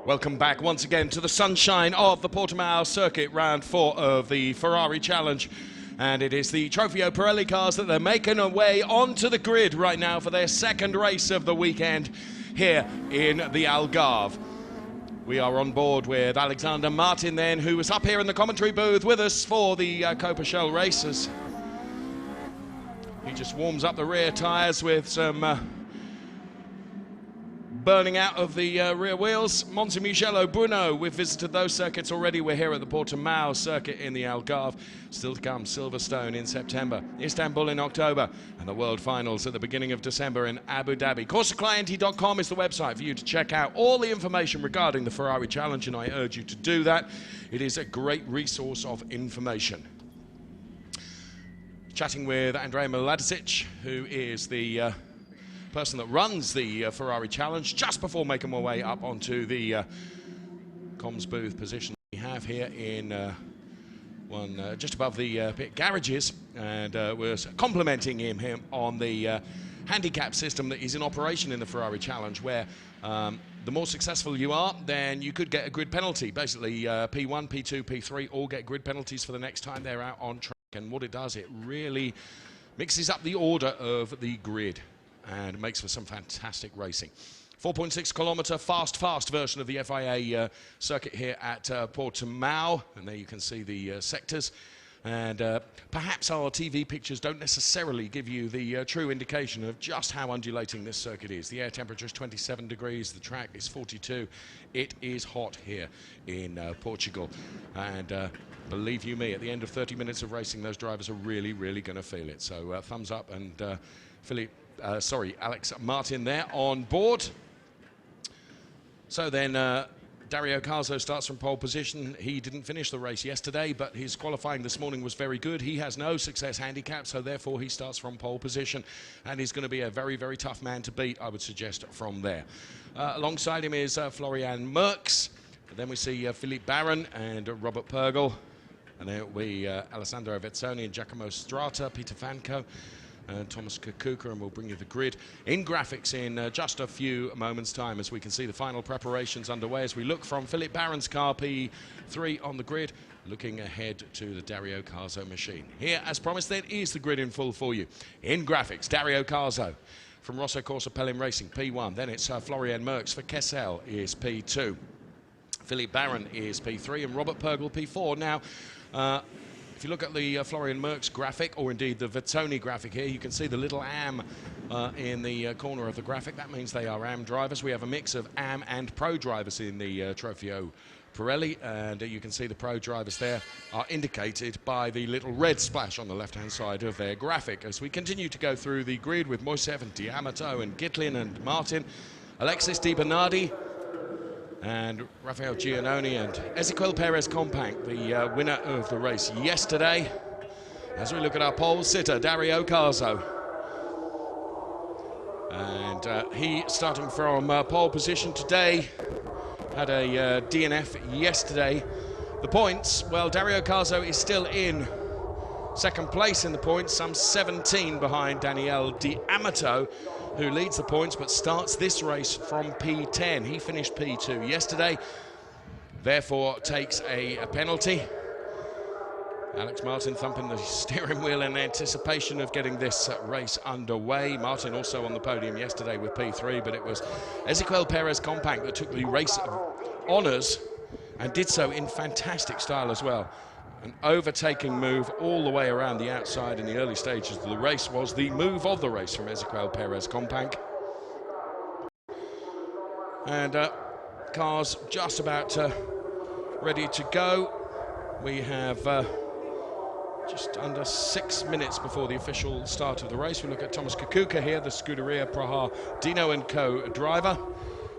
Welcome back once again to the sunshine of the Portimao circuit, round 4 of the Ferrari Challenge. And it is the TropheoPirelli cars that they're making their way onto the grid right now for their second race of the weekend here in the Algarve. We are on board with Alexander Martin then, who was up here in the commentary booth with us for the Copa Shell races. He just warms up the rear tyres with some burning out of the rear wheels. Montemugello, Bruno, we've visited those circuits already. We're here at the Portimao circuit in the Algarve. Still to come, Silverstone in September, Istanbul in October, and the World Finals at the beginning of December in Abu Dhabi. CourseClienti.com is the website for you to check out all the information regarding the Ferrari Challenge, and I urge you to do that. It is a great resource of information. Chatting with Andrea Miladicic, who is the person that runs the Ferrari Challenge, just before making my way up onto the comms booth position we have here in just above the pit garages, and we're complimenting him on the handicap system that is in operation in the Ferrari Challenge, where the more successful you are, then you could get a grid penalty. Basically, P1, P2, P3 all get grid penalties for the next time they're out on track, and what it does, it really mixes up the order of the grid and makes for some fantastic racing. 4.6 kilometre fast version of the FIA circuit here at Portimao, and there you can see the sectors. And perhaps our TV pictures don't necessarily give you the true indication of just how undulating this circuit is. The air temperature is 27 degrees, the track is 42. It is hot here in Portugal. And believe you me, at the end of 30 minutes of racing, those drivers are really, really going to feel it. So thumbs up, and Alex Martin there on board. So then Dario Carzo starts from pole position. He didn't finish the race yesterday, but his qualifying this morning was very good. He has no success handicap, so therefore he starts from pole position, and he's going to be a very, very tough man to beat, I would suggest, from there. Alongside him is Florian Merckx. Then we see Philippe Baron and Robert Purgel. And then we Alessandro Vezzoni and Giacomo Strata, Peter Fanco, and Thomas Kakuka, and we'll bring you the grid in graphics in just a few moments' time, as we can see the final preparations underway as we look from Philippe Baron's car, P3 on the grid, looking ahead to the Dario Carzo machine. Here, as promised, there is the grid in full for you. In graphics, Dario Carzo from Rosso Corsa Pelin Racing, P1. Then it's Florian Merckx for Kessel is P2. Philippe Baron is P3, and Robert Purgel P4. Now, if you look at the Florian Merckx graphic, or indeed the Vezzoni graphic here, you can see the little AM in the corner of the graphic. That means they are AM drivers. We have a mix of AM and Pro drivers in the TropheoPirelli, and you can see the Pro drivers there are indicated by the little red splash on the left-hand side of their graphic. As we continue to go through the grid with Moisev and D'Amato and Gitlin and Martin, Alexis Di Bernardi, and Rafael Giannoni and Ezequiel Perez Companc, the winner of the race yesterday. As we look at our pole sitter, Dario Carzo. And he, starting from pole position today, had a DNF yesterday. The points, well, Dario Carzo is still in second place in the points, some 17 behind Daniel D'Amato, who leads the points but starts this race from P10. He finished P2 yesterday, therefore takes a penalty. Alex Martin thumping the steering wheel in anticipation of getting this race underway. Martin also on the podium yesterday with P3, but it was Ezequiel Perez Companc that took the race honours and did so in fantastic style as well. An overtaking move all the way around the outside in the early stages of the race was the move of the race from Ezequiel Perez Companc. And cars just about ready to go. We have just under 6 minutes before the official start of the race. We look at Thomas Kakuka here, the Scuderia Praha Dino & Co driver,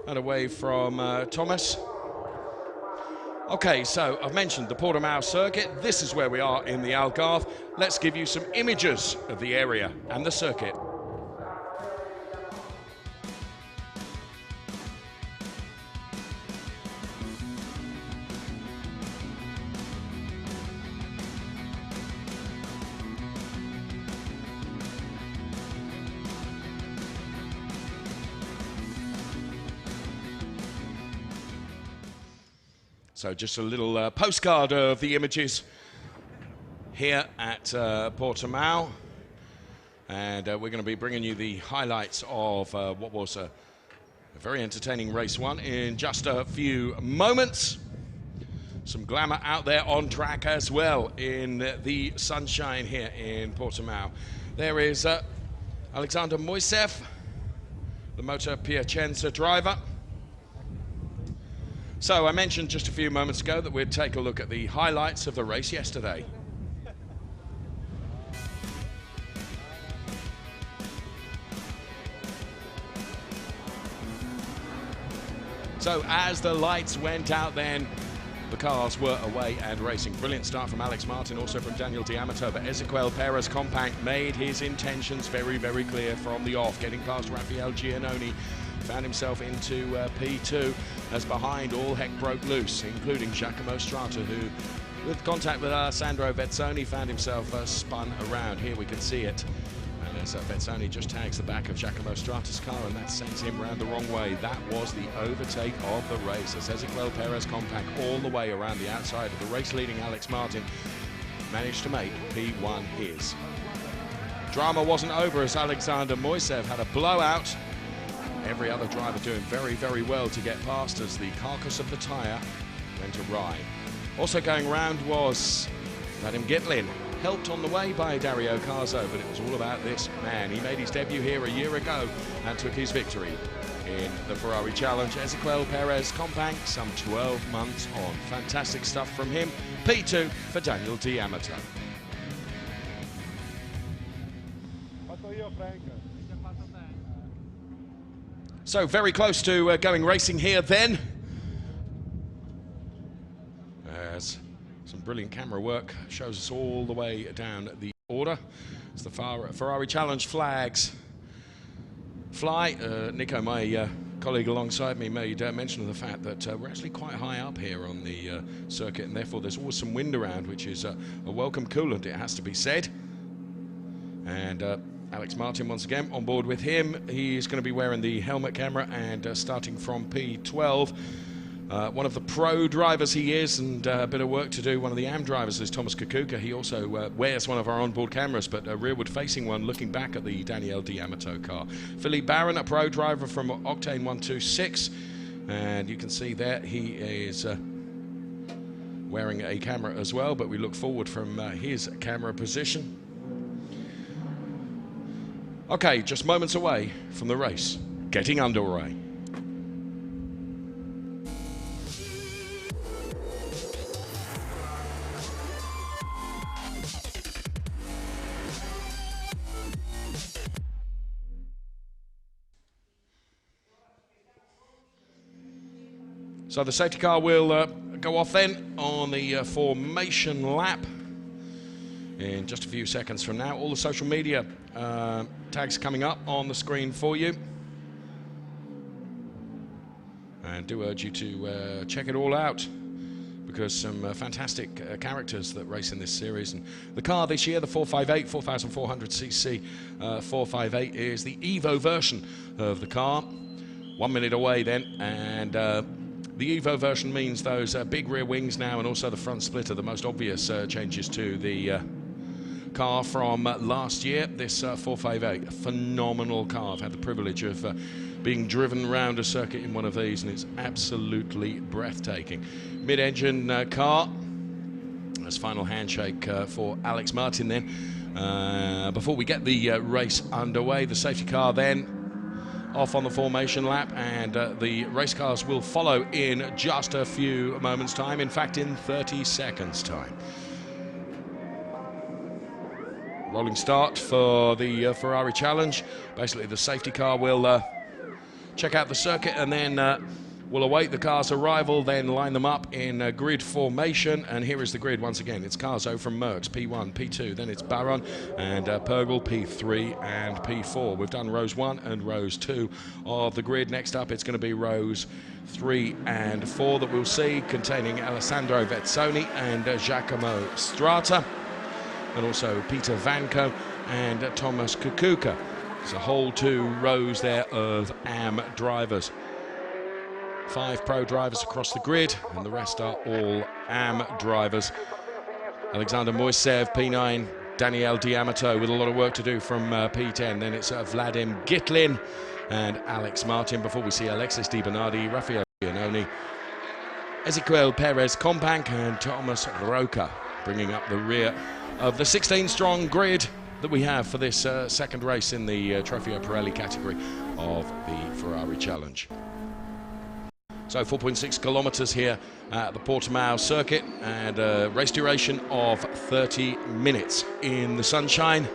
and away from Thomas. Okay, so I've mentioned the Portimao circuit. This is where we are in the Algarve. Let's give you some images of the area and the circuit. So just a little postcard of the images here at Portimao. And we're going to be bringing you the highlights of what was a very entertaining race one in just a few moments. Some glamour out there on track as well in the sunshine here in Portimao. There is Alexander Moisev, the Motor Piacenza driver. So I mentioned just a few moments ago that we'd take a look at the highlights of the race yesterday. So as the lights went out then, the cars were away and racing. Brilliant start from Alex Martin, also from Daniel D'Amato, but Ezequiel Perez Compact made his intentions very, very clear from the off, getting past Raphael Giannoni, found himself into P2 as behind all heck broke loose, including Giacomo Strata, who, with contact with Alessandro Vezzoni, found himself spun around. Here we can see it. And as Vezzoni just tags the back of Giacomo Strata's car, and that sends him round the wrong way. That was the overtake of the race, as Ezequiel Perez Compact all the way around the outside of the race-leading Alex Martin managed to make P1 his. Drama wasn't over as Alexander Moisev had a blowout. Every other driver doing very, very well to get past as the carcass of the tyre went awry. Also going round was Vadim Gitlin, helped on the way by Dario Carzo, but it was all about this man. He made his debut here a year ago and took his victory in the Ferrari Challenge. Ezequiel Perez Compact, some 12 months on. Fantastic stuff from him. P2 for Daniel D'Amato. So very close to going racing here then. As some brilliant camera work shows us all the way down the order. As the Ferrari Challenge flags fly. Nico, my colleague alongside me, made mention of the fact that we're actually quite high up here on the circuit, and therefore there's always some wind around, which is a welcome coolant, it has to be said. And Alex Martin once again on board with him. He's going to be wearing the helmet camera and starting from P12. One of the pro drivers he is, and a bit of work to do. One of the AM drivers is Thomas Kukuka. He also wears one of our onboard cameras, but a rearward facing one looking back at the Daniel D'Amato car. Philippe Barron, a pro driver from Octane 126, and you can see there he is wearing a camera as well, but we look forward from his camera position. Okay, just moments away from the race getting underway. So the safety car will go off then on the formation lap in just a few seconds from now. All the social media tags coming up on the screen for you. And do urge you to check it all out, because some fantastic characters that race in this series. And the car this year, the 458, 4,400cc 458, is the Evo version of the car. 1 minute away then, and the Evo version means those big rear wings now, and also the front splitter, the most obvious changes to the car from last year. This 458, a phenomenal car. I've had the privilege of being driven around a circuit in one of these, and it's absolutely breathtaking. Mid-engine car. That's final handshake for Alex Martin then. Before we get the race underway, the safety car then off on the formation lap, and the race cars will follow in just a few moments' time. In fact, in 30 seconds' time. Rolling start for the Ferrari Challenge. Basically, the safety car will check out the circuit, and then we'll await the car's arrival, then line them up in grid formation. And here is the grid once again. It's Carzo from Merckx, P1, P2, then it's Baron and Pergel, P3 and P4. We've done rows 1 and rows 2 of the grid. Next up, it's going to be rows 3 and 4 that we'll see, containing Alessandro Vezzoni and Giacomo Strata, and also Peter Vanko and Thomas Kukuka. There's a whole 2 rows there of AM drivers. 5 pro drivers across the grid, and the rest are all AM drivers. Alexander Moisev, P9, Daniel D'Amato with a lot of work to do from P10. Then it's Vladim Gitlin and Alex Martin before we see Alexis Di Bernardi, Rafael Giannoni, Ezequiel Perez Companc and Thomas Roca bringing up the rear of the 16-strong grid that we have for this second race in the TropheoPirelli category of the Ferrari Challenge. So 4.6 kilometers here at the Portimao circuit, and a race duration of 30 minutes in the sunshine.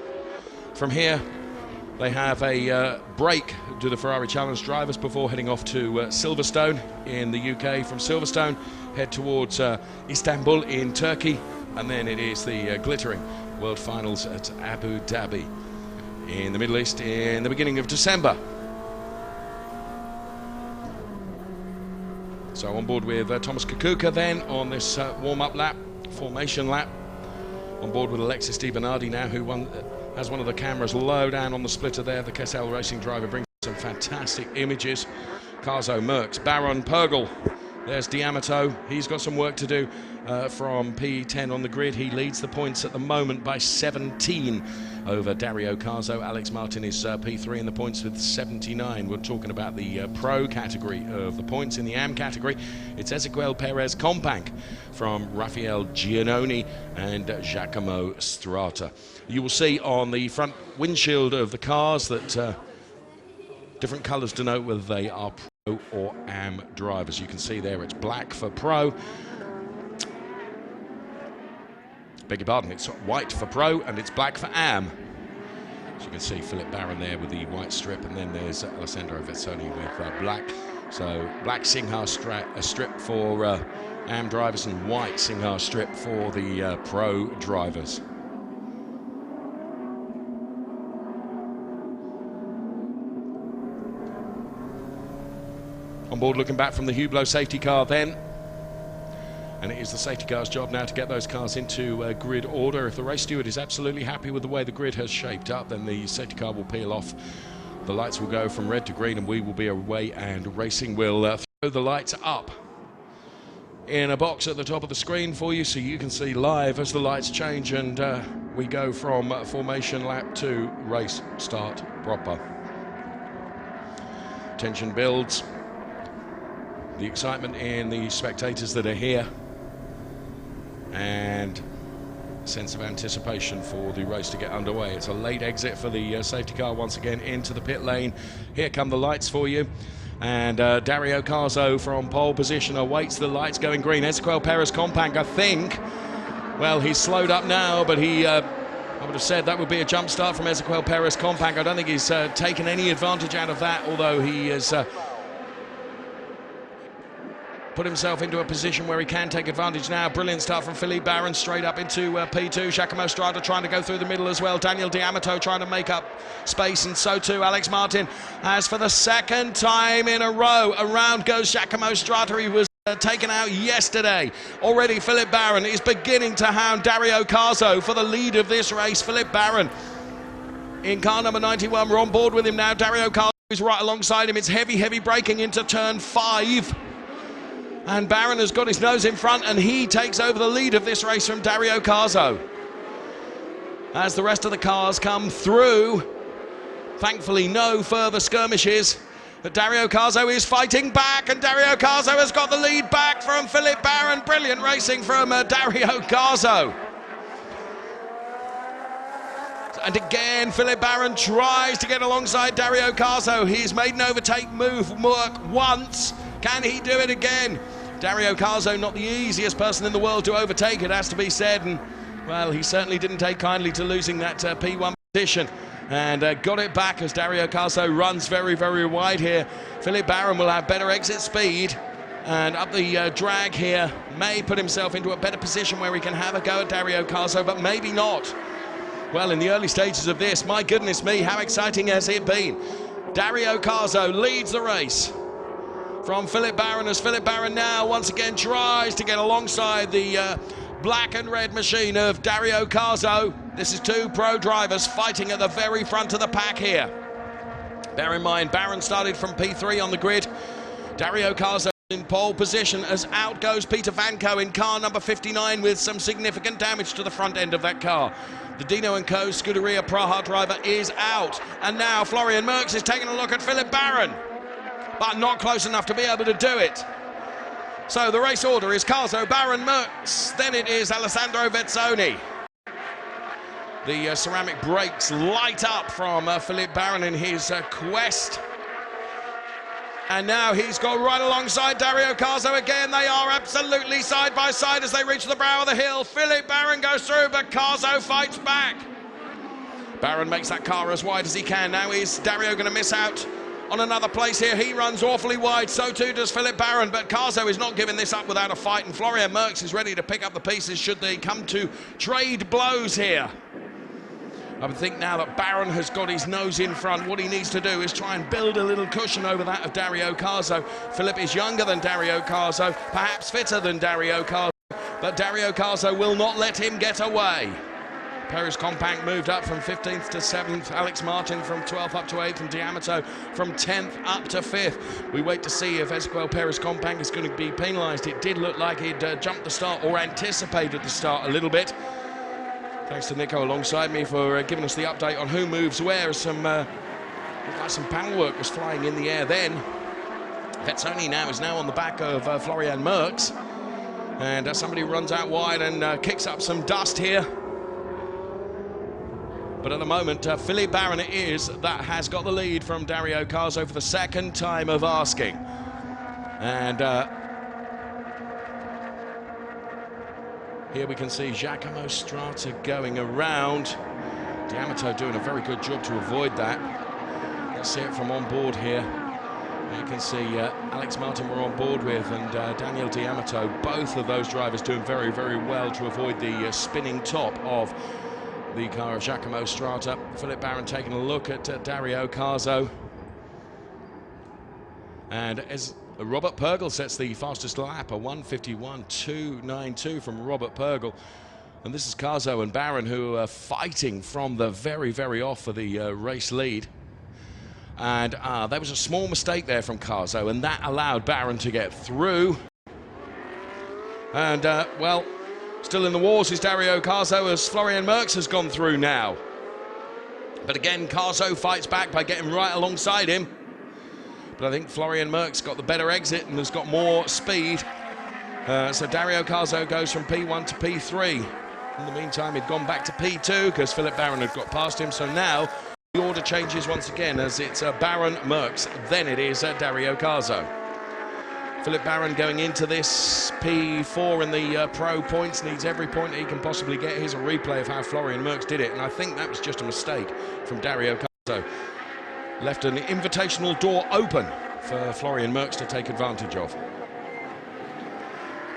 From here, they have a break to the Ferrari Challenge drivers before heading off to Silverstone in the UK. From Silverstone, head towards Istanbul in Turkey, and then it is the glittering World Finals at Abu Dhabi in the Middle East in the beginning of December. So on board with Thomas Kukuka then on this warm-up lap, formation lap. On board with Alexis Di Bernardi now, who has one of the cameras low down on the splitter there. The Kessel Racing driver brings some fantastic images. Carzo, Merckx, Baron, Pergel. There's D'Amato. He's got some work to do from P10 on the grid. He leads the points at the moment by 17 over Dario Carzo. Alex Martin is P3 in the points with 79. We're talking about the pro category of the points. In the AM category, it's Ezequiel Perez Companc from Rafael Giannoni and Giacomo Strata. You will see on the front windshield of the cars that different colours denote whether they are pro or AM drivers. You can see there it's black for pro. Beg your pardon, it's white for pro and it's black for AM. As you can see, Philip Barron there with the white strip, and then there's Alessandro Vezzoni with black. So black Singhar strip for AM drivers and white Singhar strip for the pro drivers. On board looking back from the Hublot safety car then. And it is the safety car's job now to get those cars into grid order. If the race steward is absolutely happy with the way the grid has shaped up, then the safety car will peel off. The lights will go from red to green and we will be away, and racing will throw the lights up in a box at the top of the screen for you so you can see live as the lights change, and we go from formation lap to race start proper. Tension builds. The excitement in the spectators that are here, and sense of anticipation for the race to get underway. It's a late exit for the safety car once again into the pit lane. Here come the lights for you, and Dario Carzo from pole position awaits the lights going green. Ezequiel Perez Companc, I think, well, he's slowed up now, but he I would have said that would be a jump start from Ezequiel Perez Companc. I don't think he's taken any advantage out of that, although he is put himself into a position where he can take advantage now. Brilliant start from Philippe Barron, straight up into P2. Giacomo Strada trying to go through the middle as well. Daniel D'Amato trying to make up space, and so too Alex Martin. As for the second time in a row, around goes Giacomo Strada. He was taken out yesterday. Already Philippe Barron is beginning to hound Dario Carzo for the lead of this race. Philippe Barron in car number 91. We're on board with him now. Dario Carzo is right alongside him. It's heavy braking into turn 5. And Barron has got his nose in front, and he takes over the lead of this race from Dario Carzo. As the rest of the cars come through, thankfully no further skirmishes, but Dario Carzo is fighting back, and Dario Carzo has got the lead back from Philippe Barron. Brilliant racing from Dario Carzo. And again, Philippe Barron tries to get alongside Dario Carzo. He's made an overtake move work once. Can he do it again? Dario Carzo, not the easiest person in the world to overtake, it has to be said. And, well, he certainly didn't take kindly to losing that P1 position. And got it back as Dario Carzo runs very wide here. Philippe Barron will have better exit speed. And up the drag here, may put himself into a better position where he can have a go at Dario Carzo, but maybe not. Well, in the early stages of this, my goodness me, how exciting has it been? Dario Carzo leads the race from Philippe Barron, as Philippe Barron now once again tries to get alongside the black and red machine of Dario Carzo. This is two pro drivers fighting at the very front of the pack here. Bear in mind, Barron started from P3 on the grid. Dario Carzo In pole position as out goes Peter Vanco in car number 59 with some significant damage to the front end of that car. The Dino & Co Scuderia Praha driver is out. And now Florian Merckx is taking a look at Philip Barron, but not close enough to be able to do it. So the race order is Carso, Barron, Merckx, then it is Alessandro Vezzoni. The ceramic brakes light up from Philip Barron in his quest. And now he's got right alongside Dario Carso again. They are absolutely side by side as they reach the brow of the hill. Philip Barron goes through, but Carso fights back. Barron makes that car as wide as he can. Now is Dario going to miss out on another place here? He runs awfully wide, so too does Philip Barron, but Carso is not giving this up without a fight, and Florian Merckx is ready to pick up the pieces should they come to trade blows here. I would think now that Barron has got his nose in front, what he needs to do is try and build a little cushion over that of Dario Carso. Philip is younger than Dario Carso, perhaps fitter than Dario Carso, but Dario Carso will not let him get away. Perez Compact moved up from 15th to 7th, Alex Martin from 12th up to 8th, and D'Amato from 10th up to 5th. We wait to see if Ezequiel Perez Compact is going to be penalised. It did look like he'd jumped the start or anticipated the start a little bit. Thanks to Nico alongside me for giving us the update on who moves where. Some panel work was flying in the air then. Vezzoni now is on the back of Florian Merckx. And somebody runs out wide and kicks up some dust here. But at the moment, Philip Barron it is that has got the lead from Dario Carso for the second time of asking. And here we can see Giacomo Strata going around. D'Amato doing a very good job to avoid that. Let's see it from on board here. You can see Alex Martin we're on board with, and Daniel D'Amato, both of those drivers doing very, very well to avoid the spinning top of the car of Giacomo Strata. Philip Barron taking a look at Dario Carso. And as Robert Purgel sets the fastest lap, a 1:51.292 from Robert Purgel. And this is Carso and Barron who are fighting from the very, very off for the race lead. And there was a small mistake there from Carso, and that allowed Barron to get through. And, well, still in the wars is Dario Carso as Florian Merckx has gone through now. But again, Carso fights back by getting right alongside him. But I think Florian Merckx got the better exit and has got more speed. So Dario Carso goes from P1 to P3. In the meantime, he'd gone back to P2 because Philip Barron had got past him. So now the order changes once again as it's Barron, Merckx, then it is Dario Carso. Philip Barron going into this P4 in the pro points, needs every point he can possibly get. Here's a replay of how Florian Merckx did it, and I think that was just a mistake from Dario Carso. Left an invitational door open for Florian Merckx to take advantage of.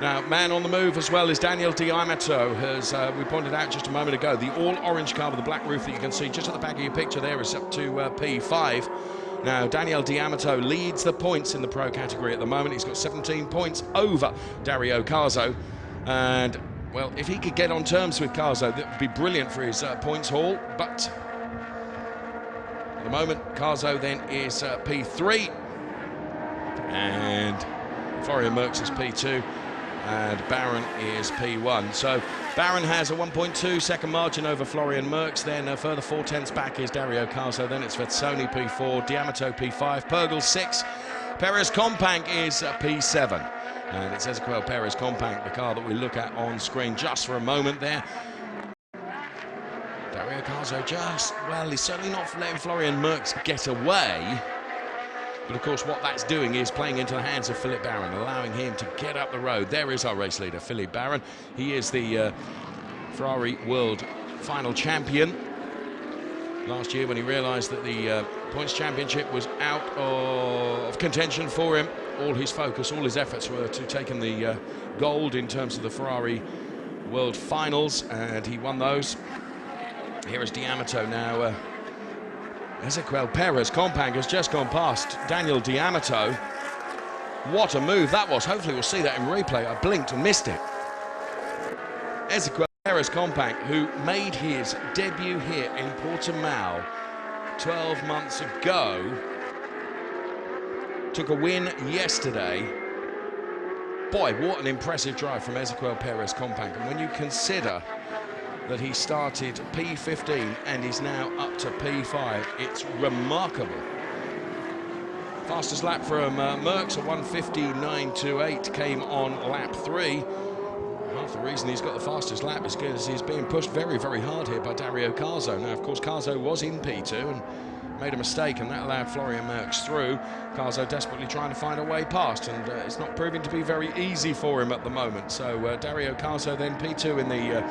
Now, man on the move as well is Daniel D'Amato, as we pointed out just a moment ago. The all-orange car with the black roof that you can see just at the back of your picture there is up to P5. Now, Daniel D'Amato leads the points in the pro category at the moment. He's got 17 points over Dario Carso. And, well, if he could get on terms with Carso, that would be brilliant for his points haul. But at the moment, Carso then is P3. And Florian Merckx is P2. And Barron is P1. So Barron has a 1.2 second margin over Florian Merckx. Then a further 4/10 back is Dario Carso. Then it's Vezzoni P4, D'Amato P5, Purgel 6. Perez Compact is P7. And it's Ezequiel Perez Compact, the car that we look at on screen just for a moment there. Dario Carso just, well, he's certainly not letting Florian Merckx get away. But of course what that's doing is playing into the hands of Philip Barron, allowing him to get up the road. There is our race leader, Philip Barron. He is the Ferrari World Final Champion. Last year when he realised that the Points Championship was out of contention for him, all his focus, all his efforts were to taking the gold in terms of the Ferrari World Finals, and he won those. Here is D'Amato now. Ezequiel Perez Compact has just gone past Daniel D'Amato. What a move that was. Hopefully we'll see that in replay. I blinked and missed it. Ezequiel Perez Compact, who made his debut here in Portimao 12 months ago, took a win yesterday Boy, what an impressive drive from Ezequiel Perez Companc. And when you consider that he started P15 and is now up to P5, it's remarkable. Fastest lap from Merckx, a 1:59.28, came on lap 3. Half the reason he's got the fastest lap is because he's being pushed very, very hard here by Dario Carzo. Now, of course, Carzo was in P2 and made a mistake, and that allowed Florian Merckx through. Carzo desperately trying to find a way past, and it's not proving to be very easy for him at the moment. So Dario Carzo then P2 in the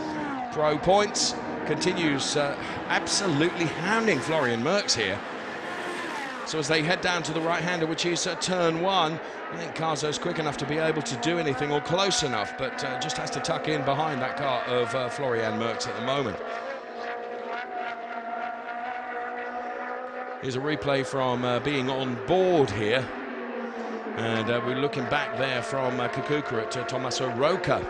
pro points, continues absolutely hounding Florian Merckx here. So as they head down to the right-hander, which is turn 1, I think Carzo's quick enough to be able to do anything, or close enough, but just has to tuck in behind that car of Florian Merckx at the moment. Here's a replay from being on board here. And we're looking back there from Kukuka at Tommaso Roca.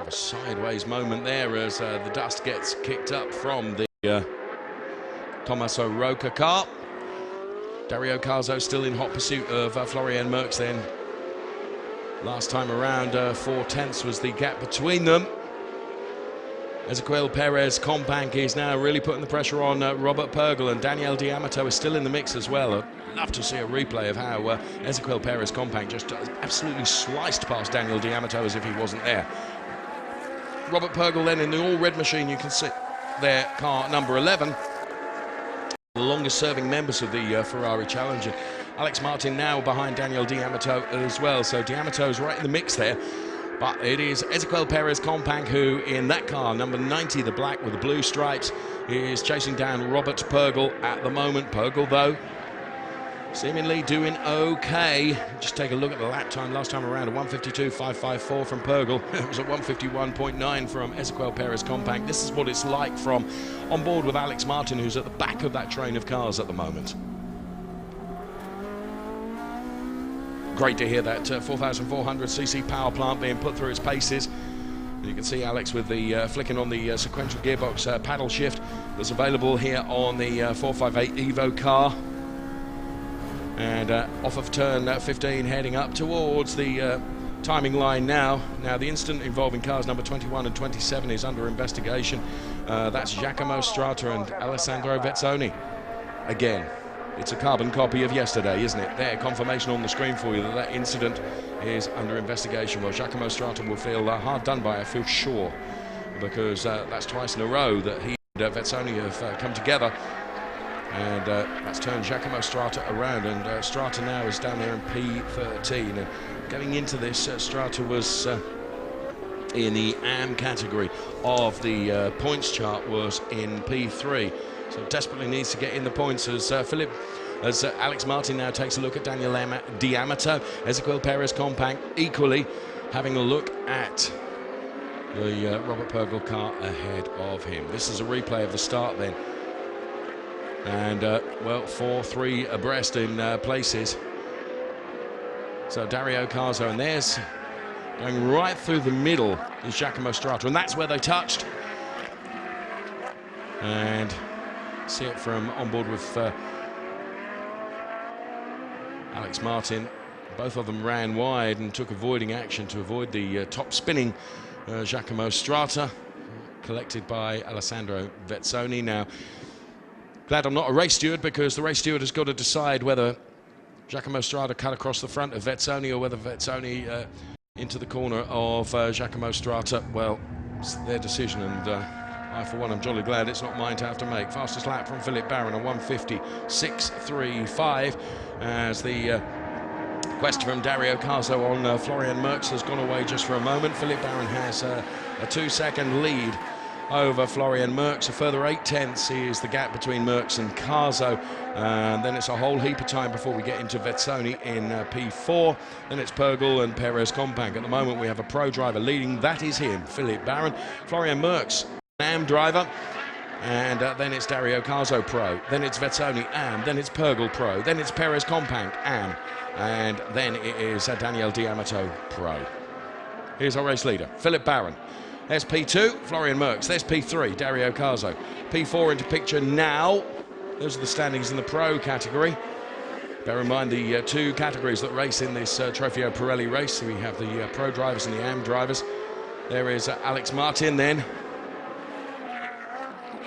A sideways moment there as the dust gets kicked up from the Tommaso Roca car. Dario Carzo still in hot pursuit of Florian Merckx then. Last time around, 4/10 was the gap between them. Ezequiel Perez Companc is now really putting the pressure on Robert Purgel, and Daniel D'Amato is still in the mix as well. I'd love to see a replay of how Ezequiel Perez Companc just absolutely sliced past Daniel D'Amato as if he wasn't there. Robert Purgel then in the all-red machine, you can see their car number 11. The longest serving members of the Ferrari Challenger. Alex Martin now behind Daniel D'Amato as well, so D'Amato's right in the mix there. But it is Ezequiel Perez Companc who, in that car, number 90, the black with the blue stripes, is chasing down Robert Purgel at the moment. Purgel, though, seemingly doing okay. Just take a look at the lap time last time around, a 1:52.554 from Purgel. It was a 1:51.9 from Ezequiel Perez Companc. This is what it's like from on board with Alex Martin, who's at the back of that train of cars at the moment. Great to hear that 4,400cc power plant being put through its paces. You can see Alex with the flicking on the sequential gearbox paddle shift that's available here on the 458 Evo car. And off of turn 15, heading up towards the timing line now. Now, the incident involving cars number 21 and 27 is under investigation. That's Giacomo Strata and Alessandro Vezzoni. Again, it's a carbon copy of yesterday, isn't it? There, confirmation on the screen for you that that incident is under investigation. Well, Giacomo Strata will feel hard done by, I feel sure, because that's twice in a row that he and Vezzoni have come together. And that's turned Giacomo Strata around, and Strata now is down there in P13. And going into this, Strata was in the AM category of the points chart, was in P3. So desperately needs to get in the points as Alex Martin now takes a look at Daniel D'Amato. Ezequiel Perez Companc equally having a look at the Robert Purgel car ahead of him. This is a replay of the start then. And, well, 4-3 abreast in places. So Dario Carzo, and there's going right through the middle is Giacomo Strata, and that's where they touched. And see it from on board with Alex Martin. Both of them ran wide and took avoiding action to avoid the top spinning Giacomo Strata, collected by Alessandro Vezzoni. Now, glad I'm not a race steward, because the race steward has got to decide whether Giacomo Strata cut across the front of Vezzoni or whether Vezzoni into the corner of Giacomo Strata. Well, it's their decision, and I, for one, am jolly glad it's not mine to have to make. Fastest lap from Philip Barron, a 1:56.35, as the quest from Dario Carzo on Florian Merckx has gone away just for a moment. Philip Barron has a 2-second lead over Florian Merckx. A further 0.8 is the gap between Merckx and Carzo, and then it's a whole heap of time before we get into Vezzoni in P4. Then it's Purgel and Perez Companc. At the moment we have a pro driver leading, that is him, Philip Barron. Florian Merckx, AM driver, and then it's Dario Carzo Pro, then it's Vezzoni AM, then it's Purgel Pro, then it's Perez Companc AM, and then it is Daniel D'Amato Pro. Here's our race leader, Philip Barron. There's P2, Florian Merckx. There's P3, Dario Carzo. P4 into picture now. Those are the standings in the pro category. Bear in mind the two categories that race in this TropheoPirelli race. We have the pro drivers and the AM drivers. There is Alex Martin then,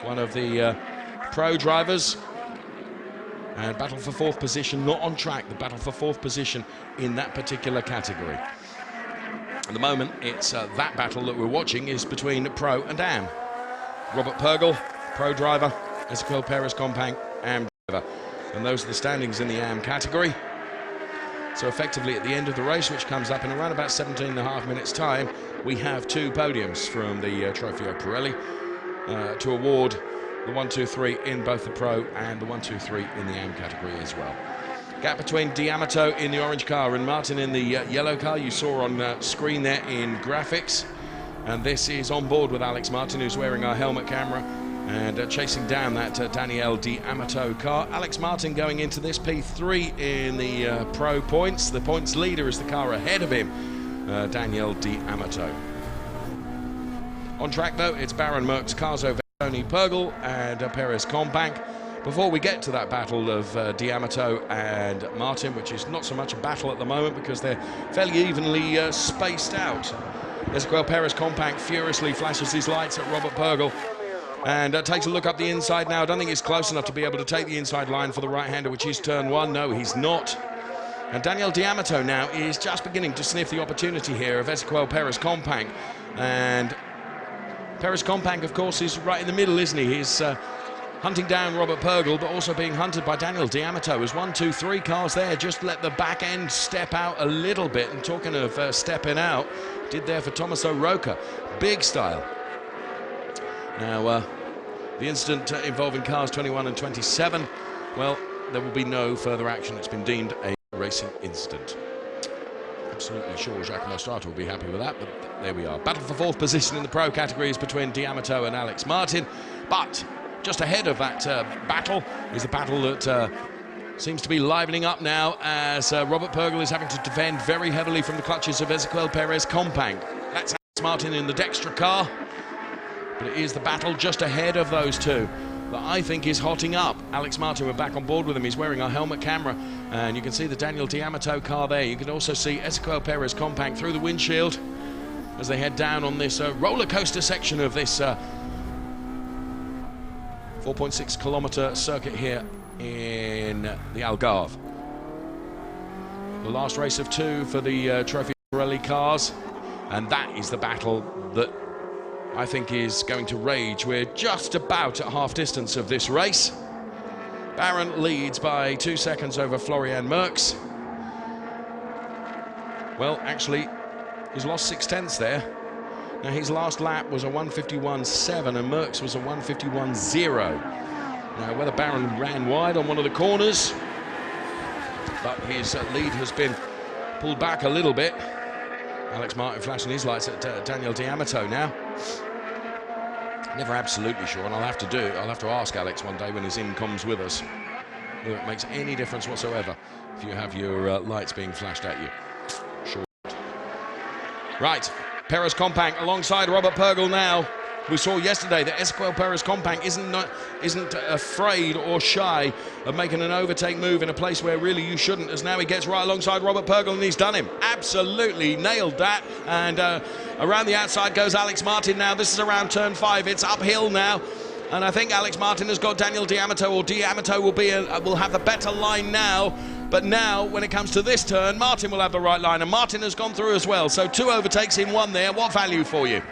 one of the pro drivers. And battle for fourth position, not on track, the battle for fourth position in that particular category. At the moment, it's that battle that we're watching is between pro and AM. Robert Purgel, pro driver, Ezequiel Perez Compang, AM driver. And those are the standings in the AM category. So effectively at the end of the race, which comes up in around about 17.5 minutes time, we have two podiums from the TropheoPirelli to award the 1, 2, 3 in both the pro and the 1, 2, 3 in the AM category as well. Gap between D'Amato in the orange car and Martin in the yellow car, you saw on screen there in graphics. And this is on board with Alex Martin, who's wearing our helmet camera and chasing down that Daniel D'Amato car. Alex Martin going into this P3 in the pro points. The points leader is the car ahead of him, Daniel D'Amato. On track though, it's Baron, Merckx, Carzo, Tony Purgel and Perez Compang. Before we get to that battle of D'Amato and Martin, which is not so much a battle at the moment because they're fairly evenly spaced out. Ezequiel Perez Compang furiously flashes his lights at Robert Purgel and takes a look up the inside now. I don't think he's close enough to be able to take the inside line for the right-hander, which is turn one. No, he's not. And Daniel D'Amato now is just beginning to sniff the opportunity here of Ezequiel Perez Compang. And Perez Compang, of course, is right in the middle, isn't he? He's hunting down Robert Purgel, but also being hunted by Daniel D'Amato. As 1, 2, 3 cars there, just let the back end step out a little bit. And talking of stepping out, did there for Thomas O'Rourke. Big style. Now, the incident involving cars 21 and 27, well, there will be no further action. It's been deemed a racing incident. Absolutely sure Jacques Mostrato will be happy with that, but there we are. Battle for fourth position in the pro categories between D'Amato and Alex Martin, but just ahead of that battle is a battle that seems to be livening up now as Robert Purgel is having to defend very heavily from the clutches of Ezequiel Perez Compang. That's Alex Martin in the Dextra car, but it is the battle just ahead of those two that I think is hotting up. Alex Martin, we're back on board with him. He's wearing our helmet camera, and you can see the Daniel D'Amato car there. You can also see Ezequiel Perez Compang through the windshield as they head down on this roller coaster section of this 4.6 kilometer circuit here in the Algarve. The last race of two for the TropheoPirelli cars, and that is the battle that I think is going to rage. We're just about at half distance of this race. Baron leads by 2 seconds over Florian Merckx. Well, actually, he's lost 6/10 there. Now, his last lap was a 1:51.7 and Merckx was a 1:51.0. Now, whether Baron ran wide on one of the corners, but his lead has been pulled back a little bit. Alex Martin flashing his lights at Daniel D'Amato now. Never absolutely sure, and I'll have to ask Alex one day when his in comes with us whether it makes any difference whatsoever if you have your lights being flashed at you. Sure. Right, Perez Compang alongside Robert Purgel now. We saw yesterday that Ezequiel Perez Compang isn't afraid or shy of making an overtake move in a place where really you shouldn't, as now he gets right alongside Robert Purgel and he's done him. Absolutely nailed that. And around the outside goes Alex Martin now. This is around turn 5. It's uphill now. And I think Alex Martin has got Daniel D'Amato, or D'Amato will have the better line now. But now, when it comes to this turn, Martin will have the right line, and Martin has gone through as well. So 2 overtakes in 1 there. What value for you?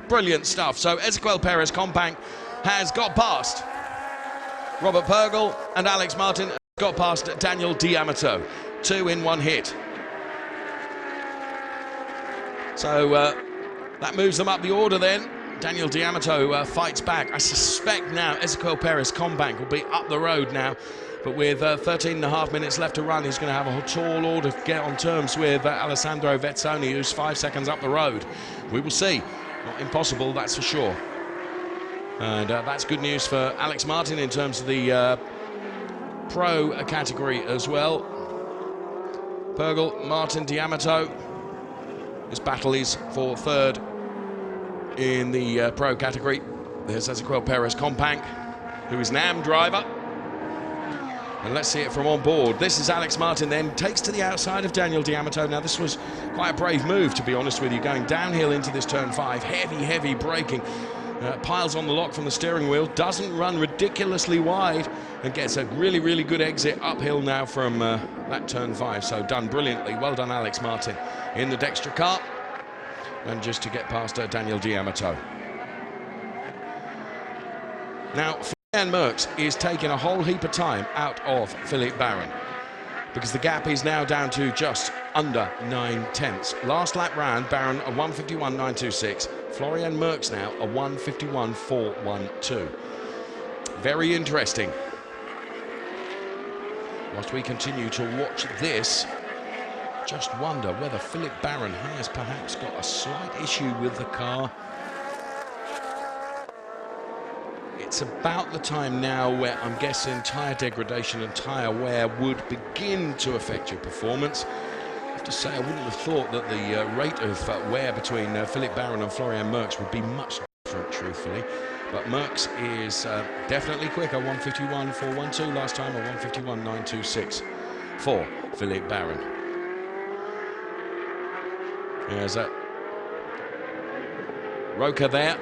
Brilliant stuff. So Ezequiel Perez Compang has got past Robert Purgel, and Alex Martin got past Daniel D'Amato. 2 in 1 hit. So that moves them up the order then. Daniel D'Amato fights back. I suspect now Ezequiel Perez Compang will be up the road now. But with 13.5 minutes left to run, he's going to have a tall order to get on terms with Alessandro Vezzoni, who's 5 seconds up the road. We will see. Not impossible, that's for sure. And that's good news for Alex Martin in terms of the pro category as well. Purgel, Martin, D'Amato. This battle is for 3rd in the pro category. There's Ezequiel Perez Compang, who is an AM driver. And let's see it from on board. This is Alex Martin then, takes to the outside of Daniel D'Amato. Now this was quite a brave move, to be honest with you, going downhill into this turn 5. Heavy braking. Piles on the lock from the steering wheel, doesn't run ridiculously wide, and gets a really good exit uphill now from that turn 5. So done brilliantly. Well done, Alex Martin, in the Dextra car. And just to get past Daniel D'Amato. Now, Florian Merckx is taking a whole heap of time out of Philippe Barron, because the gap is now down to just under 9/10. Last lap round, Barron a 1:51.926. Florian Merckx now a 1:51.412. Very interesting. Whilst we continue to watch this, just wonder whether Philippe Barron has perhaps got a slight issue with the car. It's about the time now where I'm guessing tyre degradation and tyre wear would begin to affect your performance. I have to say, I wouldn't have thought that the rate of wear between Philippe Barron and Florian Merckx would be much different, truthfully. But Merckx is definitely quicker, 1:51.412 last time, or 1:51.926 for Philippe Barron. There's Roca there.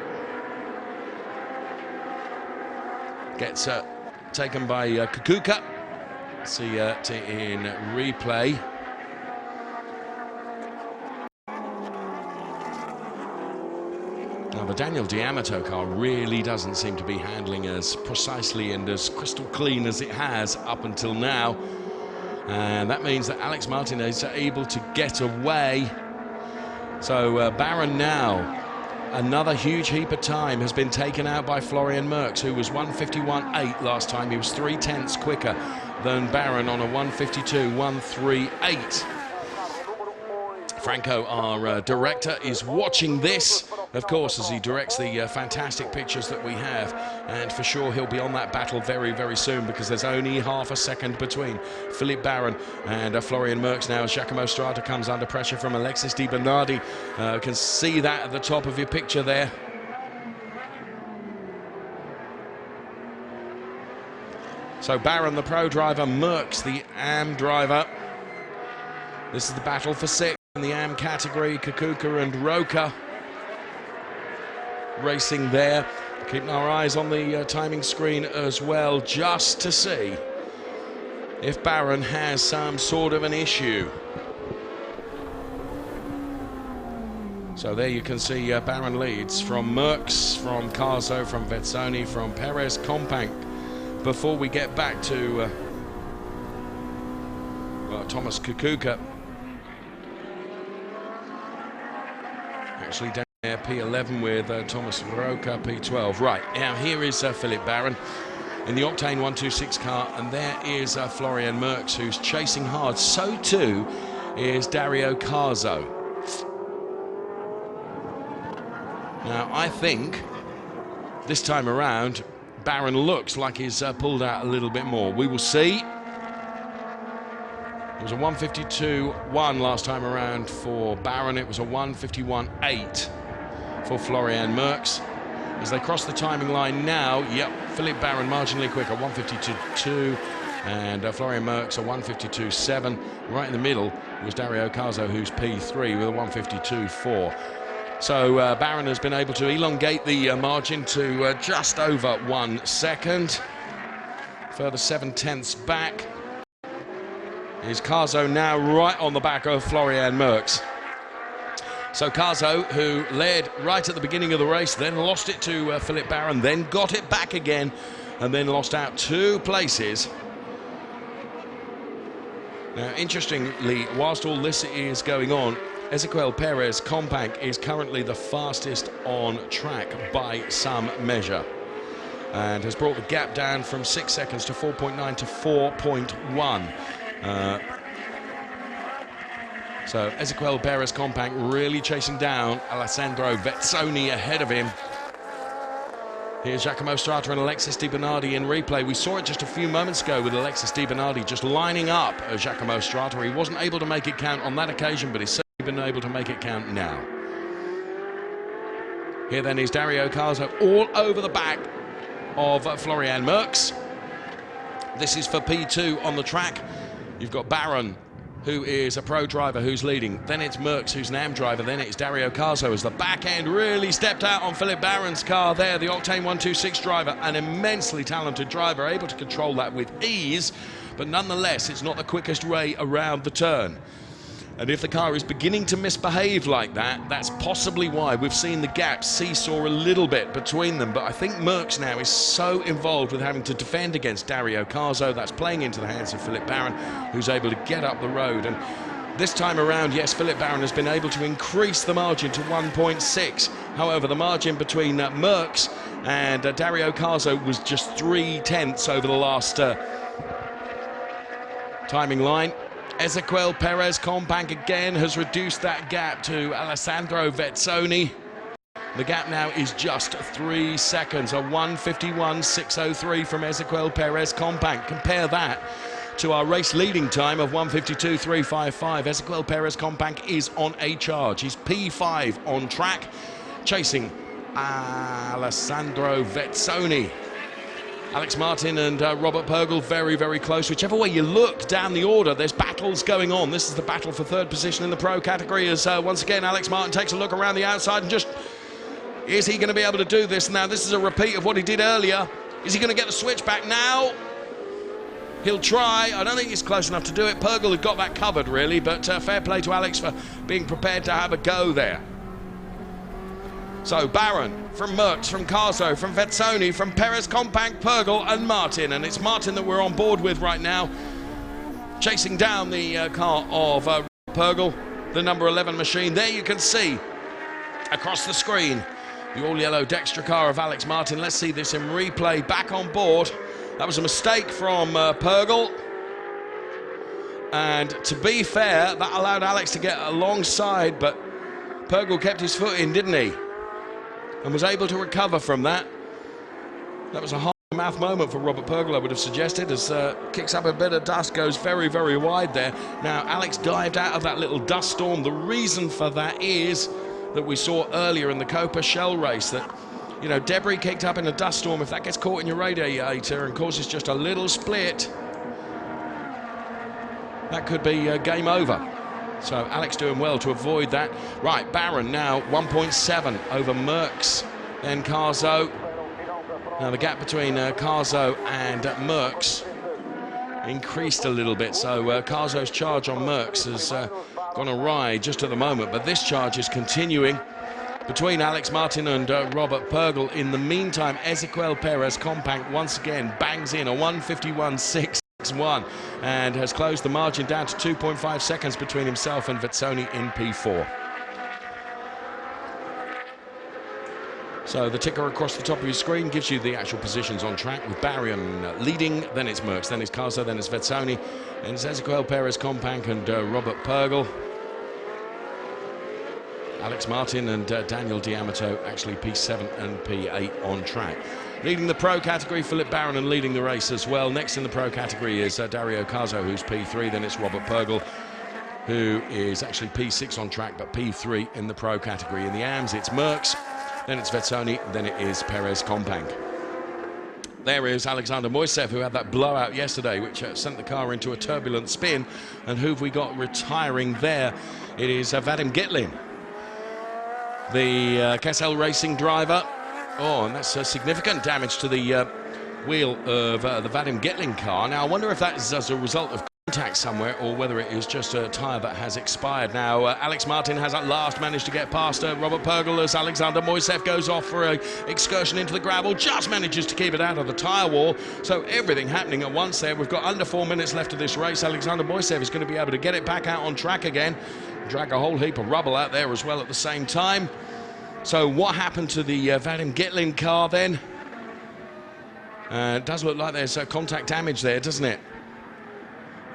Gets taken by Kukuka. See it in replay. Now the Daniel D'Amato car really doesn't seem to be handling as precisely and as crystal clean as it has up until now. And that means that Alex Martin is able to get away. So Barron now, another huge heap of time has been taken out by Florian Merckx, who was 1:51.8 last time. He was 0.3 quicker than Barron on a 1:52.138. Franco, our director, is watching this, of course, as he directs the fantastic pictures that we have. And for sure, he'll be on that battle very soon, because there's only half a second between Philippe Barron and Florian Merckx now, as Giacomo Strata comes under pressure from Alexis Di Bernardi. You can see that at the top of your picture there. So Barron, the pro driver, Merckx, the AM driver. This is the battle for 6th in the AM category. Kukuka and Roca racing there. Keeping our eyes on the timing screen as well, just to see if Barron has some sort of an issue. So there you can see Barron leads from Merckx, from Carzo, from Vezzoni, from Perez Companc. Before we get back to Thomas Kukuka. Actually down there, P11 with Thomas Roca, P12. Right, now here is Philippe Barron in the Octane 126 car, and there is Florian Merckx, who's chasing hard. So too is Dario Carzo. Now, I think this time around, Barron looks like he's pulled out a little bit more. We will see. It was a 1:52.1 last time around for Barron. It was a 1:51.8 for Florian Merckx. As they cross the timing line now, yep, Philippe Barron marginally quicker, 1:52.2, and Florian Merckx a 1:52.7. Right in the middle was Dario Carzo, who's P3 with a 1:52.4. So Barron has been able to elongate the margin to just over 1 second. Further 7/10 back. Is Carzo now right on the back of Florian Merckx. So Carzo, who led right at the beginning of the race, then lost it to Philippe Barron, then got it back again, and then lost out 2 places. Now, interestingly, whilst all this is going on, Ezequiel Perez Companc is currently the fastest on track by some measure, and has brought the gap down from 6 seconds to 4.9 to 4.1. So Ezequiel Perez Companc really chasing down Alessandro Vezzoni ahead of him. Here's Giacomo Strata and Alexis Di Bernardi in replay. We saw it just a few moments ago with Alexis Di Bernardi just lining up Giacomo Strata. He wasn't able to make it count on that occasion, but he's certainly been able to make it count now. Here then is Dario Carzo all over the back of Florian Merckx. This is for P2 on the track. You've got Baron, who is a pro driver who's leading. Then it's Merckx, who's an AM driver. Then it's Dario Carzo as the back end really stepped out on Philip Baron's car there. The Octane 126 driver, an immensely talented driver, able to control that with ease. But nonetheless, it's not the quickest way around the turn. And if the car is beginning to misbehave like that, that's possibly why we've seen the gap seesaw a little bit between them. But I think Merckx now is so involved with having to defend against Dario Carzo, that's playing into the hands of Philip Baron, who's able to get up the road. And this time around, yes, Philip Baron has been able to increase the margin to 1.6. However, the margin between Merckx and Dario Carzo was just 0.3 over the last timing line. Ezequiel Perez Companc again has reduced that gap to Alessandro Vezzoni. The gap now is just 3 seconds, a 1:51.603 from Ezequiel Perez Companc. Compare that to our race leading time of 1:52.355. Ezequiel Perez Companc is on a charge. He's P5 on track, chasing Alessandro Vezzoni. Alex Martin and Robert Purgel very, very close. Whichever way you look down the order, there's battles going on. This is the battle for third position in the pro category as once again Alex Martin takes a look around the outside and just, is he going to be able to do this? Now, this is a repeat of what he did earlier. Is he going to get the switch back now? He'll try. I don't think he's close enough to do it. Purgel had got that covered, really, but fair play to Alex for being prepared to have a go there. So Baron, from Merckx, from Carzo, from Vezzoni, from Perez Companc, Purgel and Martin. And it's Martin that we're on board with right now, chasing down the car of Purgel, the number 11 machine. There you can see, across the screen, the all-yellow Dextra car of Alex Martin. Let's see this in replay, back on board. That was a mistake from Purgel. And to be fair, that allowed Alex to get alongside, but Purgel kept his foot in, didn't he? And was able to recover from that. That was a hard-mouth moment for Robert Purgel, I would have suggested, as kicks up a bit of dust, goes very, very wide there. Now, Alex dived out of that little dust storm. The reason for that is that we saw earlier in the Copa Shell race that, you know, debris kicked up in a dust storm, if that gets caught in your radiator and causes just a little split, that could be game over. So Alex doing well to avoid that. Right, Baron now 1.7 over Merckx, then Carzo. Now the gap between Carzo and Merckx increased a little bit, so Carzo's charge on Merckx has gone awry just at the moment, but this charge is continuing between Alex Martin and Robert Purgel. In the meantime, Ezequiel Perez Companc once again bangs in a 1:51.6. And has closed the margin down to 2.5 seconds between himself and Vezzoni in P4. So the ticker across the top of your screen gives you the actual positions on track, with Baron leading, then it's Merckx, then it's Carzo, then it's Vezzoni, and it's Ezequiel Perez Companc and Robert Purgel. Alex Martin and Daniel D'Amato actually P7 and P8 on track. Leading the pro category, Philip Baron, and leading the race as well. Next in the pro category is Dario Carzo, who's P3. Then it's Robert Purgel, who is actually P6 on track, but P3 in the pro category. In the AMs, it's Merckx, then it's Vezzoni, then it is Perez Companc. There is Alexander Moisev, who had that blowout yesterday, which sent the car into a turbulent spin. And who have we got retiring there? It is Vadim Gitlin, the Kessel Racing driver. Oh, and that's significant damage to the wheel of the Vadim Gitlin car. Now, I wonder if that is as a result of contact somewhere, or whether it is just a tyre that has expired. Now, Alex Martin has at last managed to get past Robert Purgel as Alexander Moisev goes off for an excursion into the gravel, just manages to keep it out of the tyre wall. So everything happening at once there. We've got under 4 minutes left of this race. Alexander Moisev is going to be able to get it back out on track again, drag a whole heap of rubble out there as well at the same time. So what happened to the Vadim Gitlin car then? It does look like there's contact damage there, doesn't it?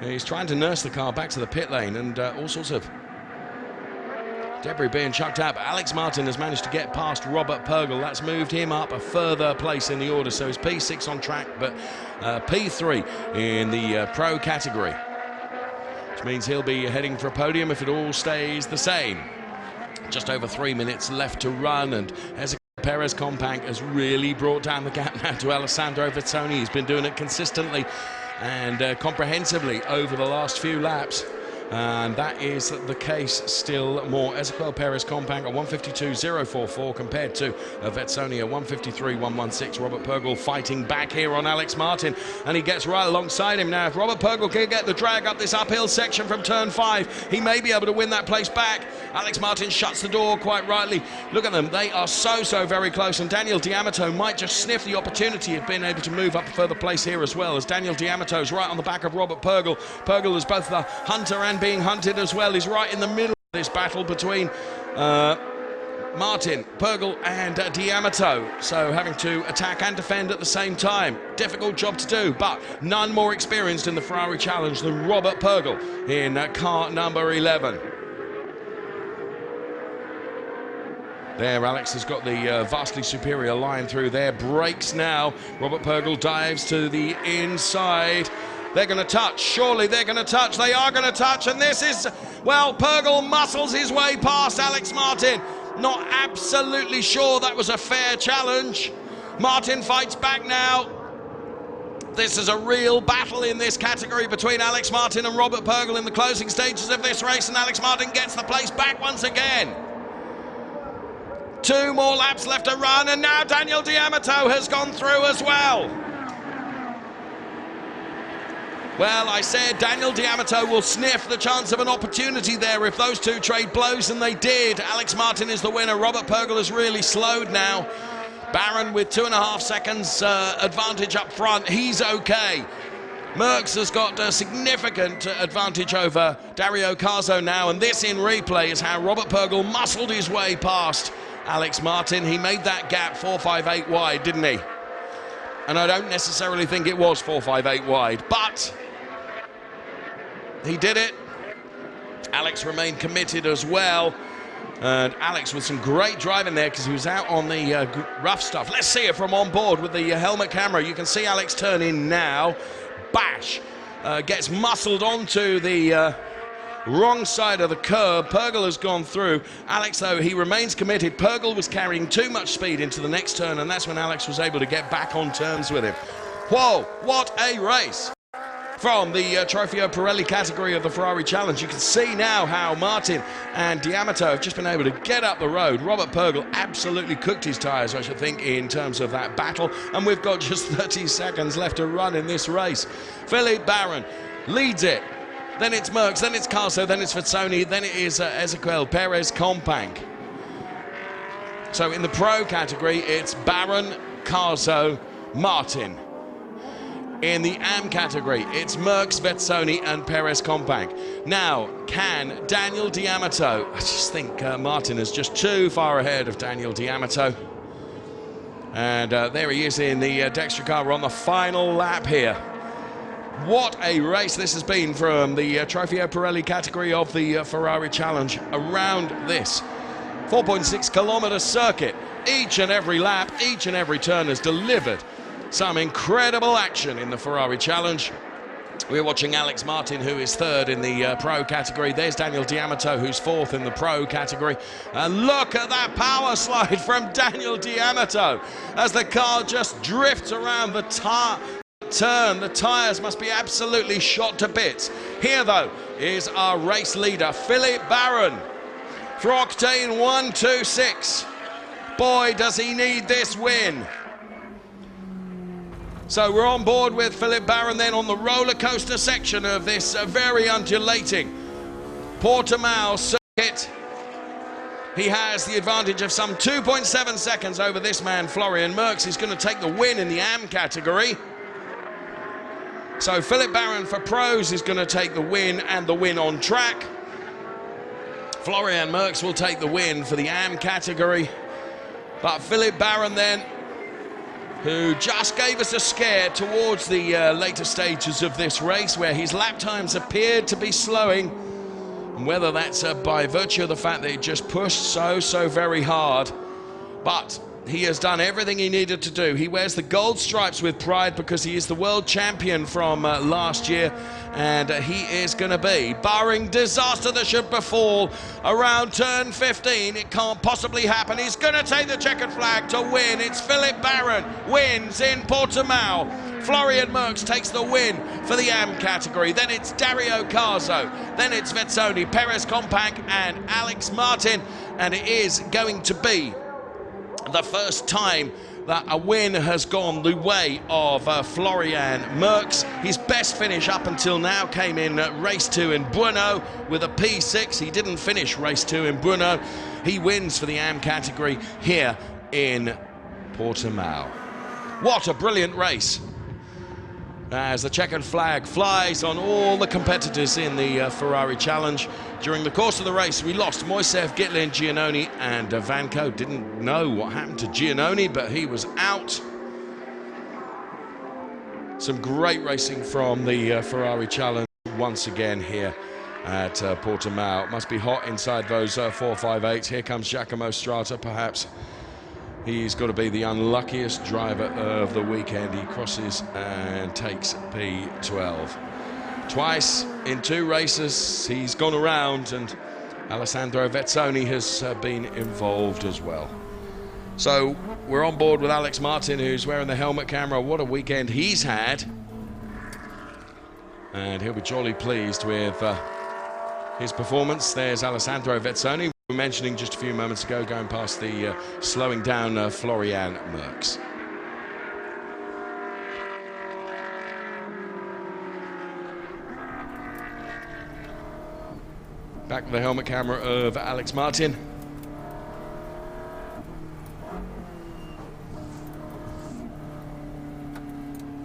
He's trying to nurse the car back to the pit lane, and all sorts of debris being chucked out. But Alex Martin has managed to get past Robert Purgel. That's moved him up a further place in the order. So he's P6 on track, but P3 in the pro category, which means he'll be heading for a podium if it all stays the same. Just over 3 minutes left to run, and Ezequiel Perez Companc has really brought down the gap now to Alessandro Vezzoni. He's been doing it consistently and comprehensively over the last few laps. And that is the case still more. Ezequiel Perez Companc at 152.044 compared to Vetsoni at 153.116. Robert Purgel fighting back here on Alex Martin, and he gets right alongside him now. If Robert Purgel can get the drag up this uphill section from turn 5, he may be able to win that place back. Alex Martin shuts the door quite rightly. Look at them, they are so very close, and Daniel D'Amato might just sniff the opportunity of being able to move up a further place here as well, as Daniel D'Amato's right on the back of Robert Purgel. Purgel is both the hunter and being hunted as well. He's right in the middle of this battle between Martin, Purgel and D'Amato, so having to attack and defend at the same time. Difficult job to do, but none more experienced in the Ferrari Challenge than Robert Purgel in car number 11. There, Alex has got the vastly superior line through there. Brakes now. Robert Purgel dives to the inside. They're going to touch. Surely they're going to touch. They are going to touch. And this is, well, Purgel muscles his way past Alex Martin. Not absolutely sure that was a fair challenge. Martin fights back now. This is a real battle in this category between Alex Martin and Robert Purgel in the closing stages of this race. And Alex Martin gets the place back once again. 2 more laps left to run, and now Daniel D'Amato has gone through as well. Well, I said Daniel D'Amato will sniff the chance of an opportunity there if those two trade blows, and they did. Alex Martin is the winner. Robert Purgel has really slowed now. Barron with 2.5 seconds advantage up front. He's okay. Merckx has got a significant advantage over Dario Carzo now, and this in replay is how Robert Purgel muscled his way past Alex Martin. He made that gap 4.58 wide, didn't he? And I don't necessarily think it was 4.58 wide, but he did it. Alex remained committed as well. And Alex with some great driving there because he was out on the rough stuff. Let's see it from on board with the helmet camera. You can see Alex turn in now. Bash gets muscled onto the wrong side of the curb. Purgel has gone through. Alex, though, he remains committed. Purgel was carrying too much speed into the next turn, and that's when Alex was able to get back on terms with him. Whoa, what a race from the TropheoPirelli category of the Ferrari Challenge. You can see now how Martin and D'Amato have just been able to get up the road. Robert Purgel absolutely cooked his tyres, I should think, in terms of that battle, and we've got just 30 seconds left to run in this race. Philippe Barron leads it. Then it's Merckx, then it's Carzo, then it's Vetsoni, then it is Ezequiel Perez Companc. So in the pro category, it's Barron, Carzo, Martin. In the AM category, it's Merckx, Vetsoni, and Perez Companc. Now, can Daniel D'Amato? I just think Martin is just too far ahead of Daniel D'Amato. And there he is in the Dexter car. We're on the final lap here. What a race this has been from the TropheoPirelli category of the Ferrari Challenge around this 4.6 kilometer circuit. Each and every lap, each and every turn has delivered some incredible action in the Ferrari Challenge. We're watching Alex Martin, who is 3rd in the pro category. There's Daniel D'Amato, who's 4th in the pro category. And look at that power slide from Daniel D'Amato as the car just drifts around the turn. The tyres must be absolutely shot to bits. Here, though, is our race leader, Philippe Barron, for Octane 126. Boy, does he need this win. So we're on board with Philippe Barron then on the roller coaster section of this very undulating Portimao circuit. He has the advantage of some 2.7 seconds over this man, Florian Merckx. He's going to take the win in the AM category. So Philippe Barron for pros is going to take the win and the win on track. Florian Merckx will take the win for the AM category. But Philippe Barron then, who just gave us a scare towards the later stages of this race where his lap times appeared to be slowing. And whether that's by virtue of the fact that he just pushed so very hard. But he has done everything he needed to do. He wears the gold stripes with pride because he is the world champion from last year, and he is going to be, barring disaster that should befall around turn 15, it can't possibly happen. He's going to take the checkered flag to win. It's Philippe Barron wins in Portimao Florian Merckx takes the win for the AM category. Then it's Dario Carzo. Then it's Vezzoni, Perez Companc and Alex Martin. And it is going to be the first time that a win has gone the way of Florian Merckx. His best finish up until now came in race 2 in Brno with a P6. He didn't finish race 2 in Brno. He wins for the AM category here in Portimao. What a brilliant race, as the checkered flag flies on all the competitors in the Ferrari Challenge. During the course of the race, we lost Moisev, Gitlin, Giannoni and Vanco. Didn't know what happened to Giannoni, but he was out. Some great racing from the Ferrari Challenge once again here at Portimao. It must be hot inside those 458s. Here comes Giacomo Strata, perhaps. He's got to be the unluckiest driver of the weekend. He crosses and takes P12. Twice in 2 races he's gone around, and Alessandro Vezzoni has been involved as well. So we're on board with Alex Martin, who's wearing the helmet camera. What a weekend he's had. And he'll be jolly pleased with his performance. There's Alessandro Vezzoni. We were mentioning just a few moments ago, going past the slowing down Florian Merckx. Back with the helmet camera of Alex Martin.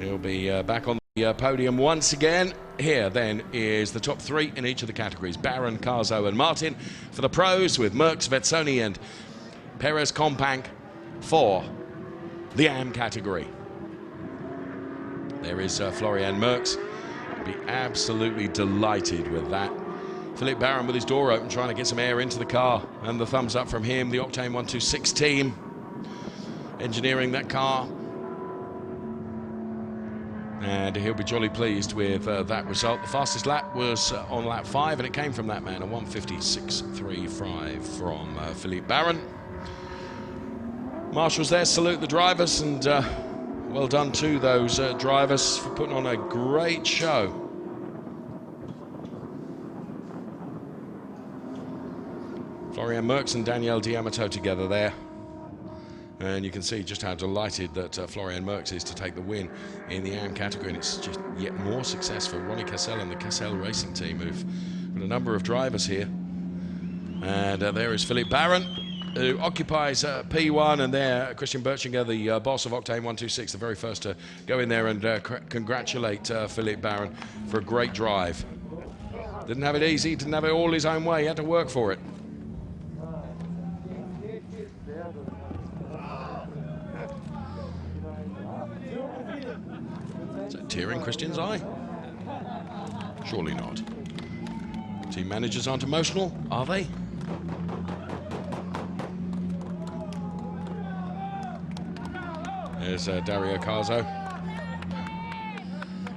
He'll be back on the podium once again. Here then is the top 3 in each of the categories: Barron, Carzo and Martin for the pros, with Merckx, Vezzoni and Perez Companc for the AM category. There is Florian Merckx. Be absolutely delighted with that. Philippe Barron with his door open, trying to get some air into the car, and the thumbs up from him. The Octane 126 team engineering that car. And he'll be jolly pleased with that result. The fastest lap was on lap 5, and it came from that man, a 1:56.35 from Philippe Barron. Marshals there salute the drivers, and well done to those drivers for putting on a great show. Florian Merckx and Daniel D'Amato together there. And you can see just how delighted that Florian Merckx is to take the win in the AM category. And it's just yet more success for Ronnie Cassell and the Cassell Racing team, who've got a number of drivers here. And there is Philippe Barron, who occupies P1, and there Christian Berchinger, the boss of Octane 126, the very first to go in there and congratulate Philippe Barron for a great drive. Didn't have it easy, didn't have it all his own way, he had to work for it. Is that tear in Christian's eye? Surely not. Team managers aren't emotional, are they? There's Dario Carzo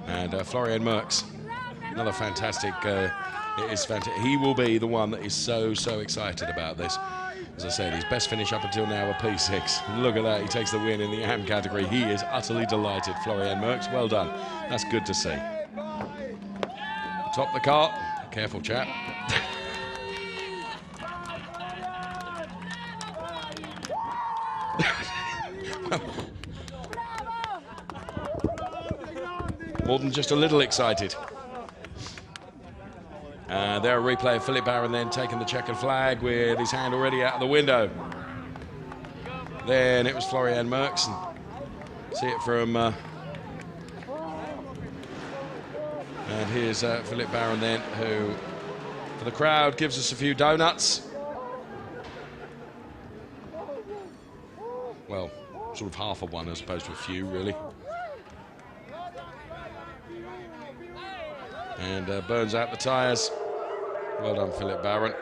and Florian Merckx. Another fantastic, it is fantastic. He will be the one that is so excited about this. As I said, his best finish up until now, a P6. Look at that, he takes the win in the AM category. He is utterly delighted, Florian Merckx. Well done. That's good to see. Top the car. Careful, chap. More than just a little excited. There a replay of Philippe Barron then taking the checkered flag with his hand already out of the window. Then it was Florian Merckx. See it from... and here's Philippe Barron then, who, for the crowd, gives us a few donuts. Well, sort of half of one as opposed to a few, really. And burns out the tyres. Well done, Philippe Barron.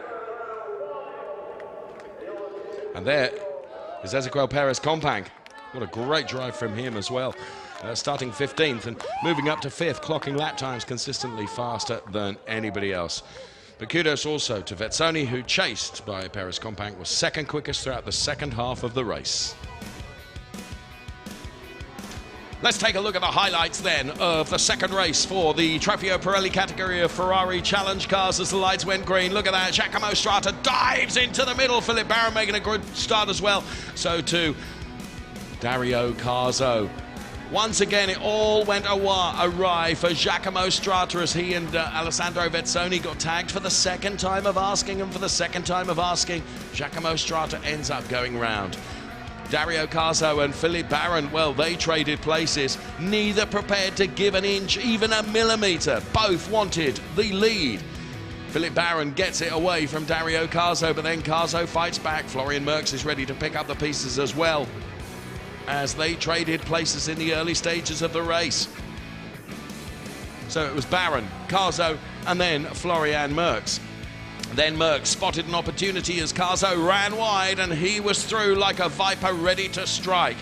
And there is Ezequiel Perez Companc. What a great drive from him as well. Starting 15th and moving up to 5th, clocking lap times consistently faster than anybody else. But kudos also to Vezzoni, who, chased by Perez Companc, was second quickest throughout the second half of the race. Let's take a look at the highlights then of the second race for the TropheoPirelli category of Ferrari Challenge cars as the lights went green. Look at that, Giacomo Strata dives into the middle. Philip Barron making a good start as well. So too Dario Carzo. Once again, it all went awry for Giacomo Strata as he and Alessandro Vezzoni got tagged for the second time of asking, and for the second time of asking, Giacomo Strata ends up going round. Dario Carzo and Philip Barron, well, they traded places, neither prepared to give an inch, even a millimetre. Both wanted the lead. Philip Barron gets it away from Dario Carzo, but then Carzo fights back. Florian Merckx is ready to pick up the pieces as well, as they traded places in the early stages of the race. So it was Barron, Carzo, and then Florian Merckx. Then Merckx spotted an opportunity as Carzo ran wide, and he was through like a viper ready to strike.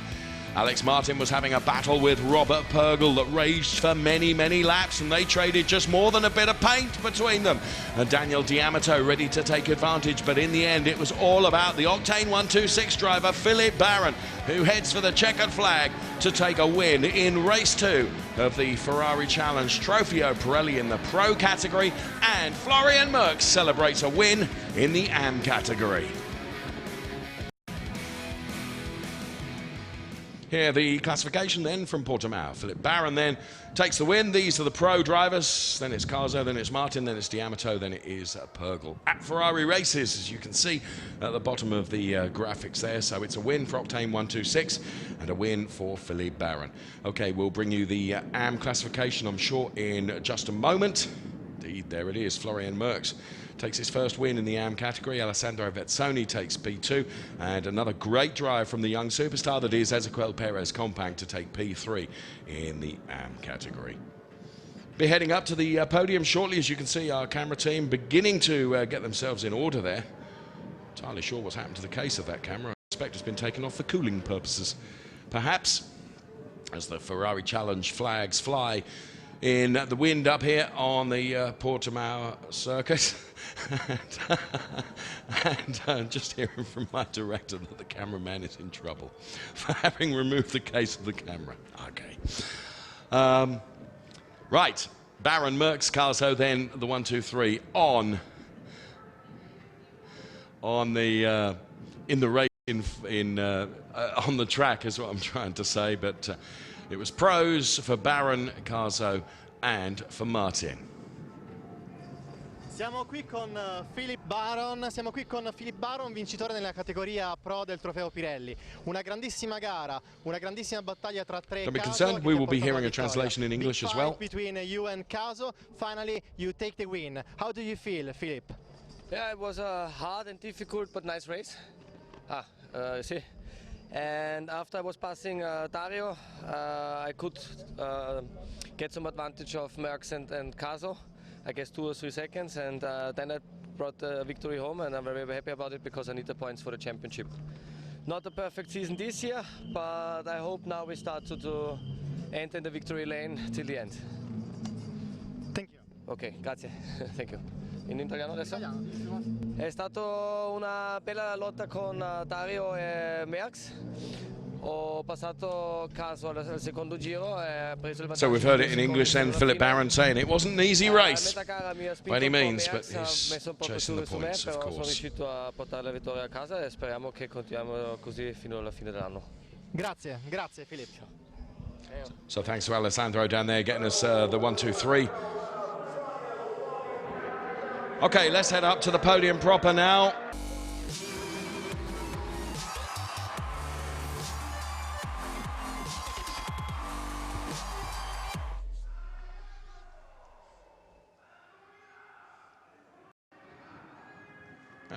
Alex Martin was having a battle with Robert Purgel that raged for many, many laps, and they traded just more than a bit of paint between them. And Daniel D'Amato ready to take advantage, but in the end it was all about the Octane 126 driver Philip Barron, who heads for the checkered flag to take a win in race 2 of the Ferrari Challenge TropheoPirelli in the Pro category, and Florian Merckx celebrates a win in the AM category. Here the classification then from Portimao. Philip Barron then takes the win. These are the pro drivers. Then it's Carzo, then it's Martin, then it's D'Amato, then it is Purgel. At Ferrari races, as you can see at the bottom of the graphics there. So it's a win for Octane 126 and a win for Philip Barron. Okay, we'll bring you the AM classification, I'm sure, in just a moment. Indeed, there it is. Florian Merckx takes his first win in the AM category. Alessandro Vezzoni takes P2, and another great drive from the young superstar that is Ezequiel Perez Compang to take P3 in the AM category. Be heading up to the podium shortly. As you can see, our camera team beginning to get themselves in order there. Entirely sure what's happened to the case of that camera. I suspect it's been taken off for cooling purposes, perhaps, as the Ferrari Challenge flags fly in the wind up here on the Portimao circuit. and just hearing from my director that the cameraman is in trouble for having removed the case of the camera. Okay. Right, Barron, Merckx, Carzo, then the 1, 2, 3 on the in the race on the track is what I'm trying to say, but it was pros for Barron, Carzo, and for Martin. Siamo qui con Philip Barron, vincitore nella categoria Pro del Trofeo Pirelli. Una grandissima gara, una grandissima battaglia tra tre. Don't be concerned, we will be hearing a translation in English as well. Between you and Carzo, finally you take the win. How do you feel, Philip? Yeah, it was a hard and difficult but nice race. See. And after I was passing Dario, I could get some advantage of Merckx and Carzo, I guess 2 or 3 seconds, and then I brought the victory home, and I'm very, very happy about it because I need the points for the championship. Not a perfect season this year, but I hope now we start to enter in the victory lane till the end. Thank you. Ok, grazie. Thank you. In italiano adesso? È stata una bella lotta con Dario e Merckx. Ho passato Carzo al secondo giro e preso il vantaggio. So we've heard it in English then, Philip Barron saying it wasn't an easy race by any means, but he's chasing the points, of course. Sono riuscito a portare la vittoria a casa e speriamo che continuiamo così fino alla fine dell'anno. Grazie, grazie Philip. So thanks to Alessandro down there getting us the 1, 2, 3. Okay, let's head up to the podium proper now.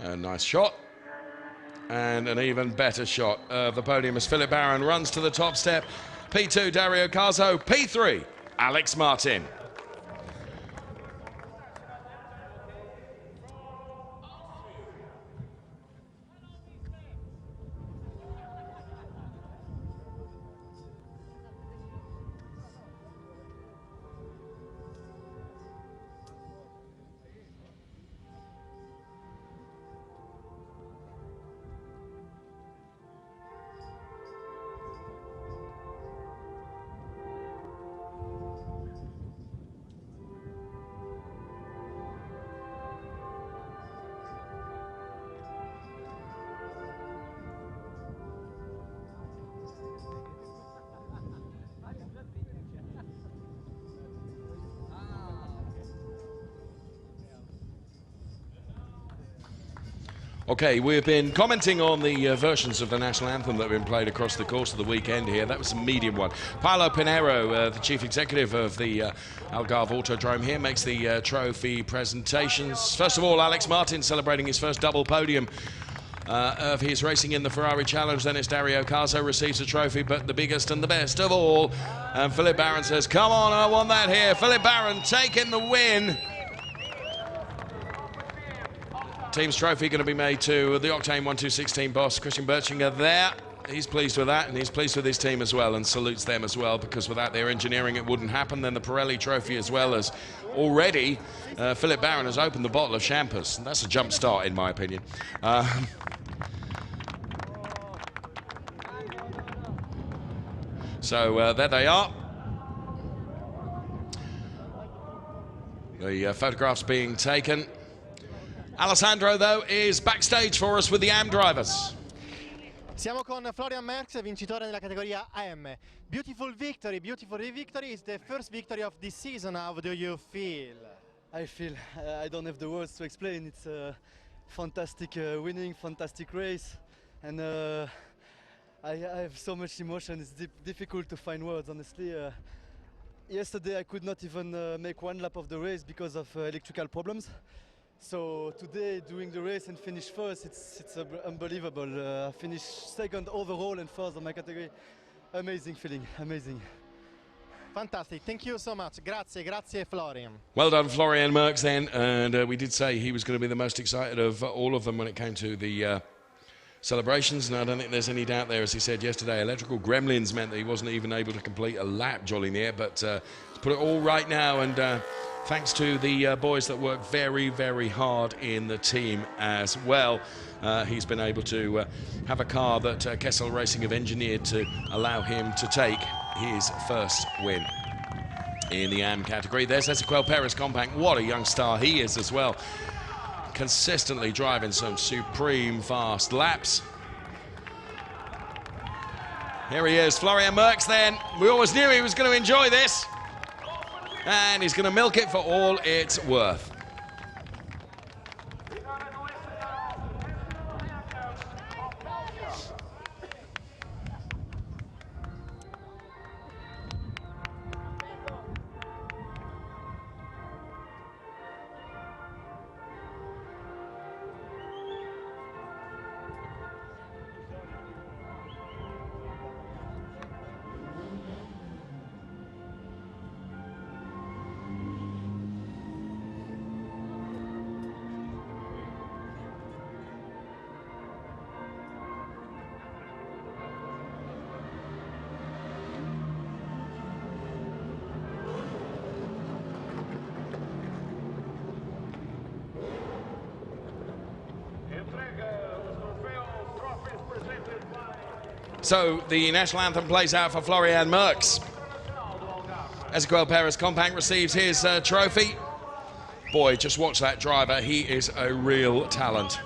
A nice shot, and an even better shot of the podium as Philip Barron runs to the top step. P2, Dario Carzo. P3, Alex Martin. Okay, we've been commenting on the versions of the national anthem that have been played across the course of the weekend here. That was a medium one. Paolo Pinheiro, the chief executive of the Algarve Autodrome here, makes the trophy presentations. First of all, Alex Martin celebrating his first double podium of his racing in the Ferrari Challenge. Then it's Dario Carzo receives the trophy, but the biggest and the best of all. And Philip Barron says, come on, I want that here. Philip Barron taking the win. Team's trophy going to be made to the Octane 1216 boss, Christian Birchinger there. He's pleased with that, and he's pleased with his team as well, and salutes them as well, because without their engineering it wouldn't happen. Then the Pirelli trophy as well, as already Philip Barron has opened the bottle of champers. That's a jump start in my opinion. So there they are. The photographs being taken. Alessandro, though, is backstage for us with the AM drivers. Siamo con Florian Merckx, vincitore nella categoria AM. Beautiful victory is the first victory of this season. How do you feel? I feel, I don't have the words to explain. It's a fantastic winning, fantastic race, and I have so much emotion. It's difficult to find words, honestly. Yesterday I could not even make one lap of the race because of electrical problems. So today, doing the race and finish first, it's unbelievable. I finished second overall and first on my category. Amazing feeling, amazing. Fantastic, thank you so much. Grazie Florian. Well done, Florian Merckx then. And we did say he was going to be the most excited of all of them when it came to the celebrations. And I don't think there's any doubt there, as he said yesterday. Electrical gremlins meant that he wasn't even able to complete a lap, jolly near. But to put it all right now, and thanks to the boys that work very, very hard in the team as well. He's been able to have a car that Kessel Racing have engineered to allow him to take his first win in the AM category. There's Ezequiel Perez Compact. What a young star he is as well. Consistently driving some supreme fast laps. Here he is, Florian Merckx then. We always knew he was going to enjoy this. And he's going to milk it for all it's worth. So the national anthem plays out for Florian Merckx. Ezequiel Perez Compact receives his trophy. Boy, just watch that driver. He is a real talent.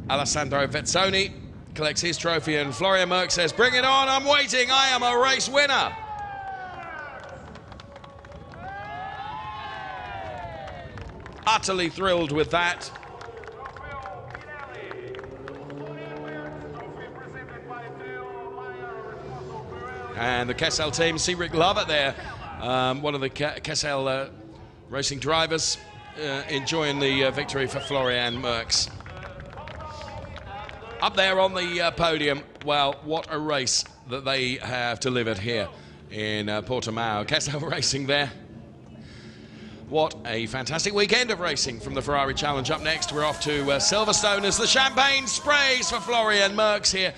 Alessandro Vezzoni collects his trophy, and Florian Merckx says, bring it on, I'm waiting, I am a race winner. Utterly thrilled with that. And the Kessel team, Cedric Lovett there, one of the Kessel racing drivers, enjoying the victory for Florian Merckx. Up there on the podium, well, what a race that they have delivered here in Portimao. Kessel Racing there. What a fantastic weekend of racing from the Ferrari Challenge. Up next, we're off to Silverstone as the champagne sprays for Florian Merckx here.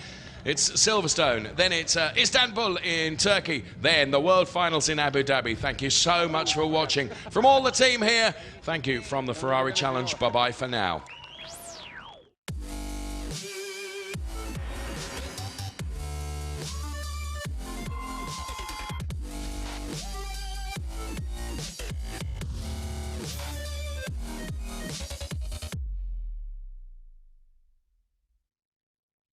It's Silverstone, then it's Istanbul in Turkey, then the World Finals in Abu Dhabi. Thank you so much for watching. From all the team here, thank you from the Ferrari Challenge. Bye-bye for now.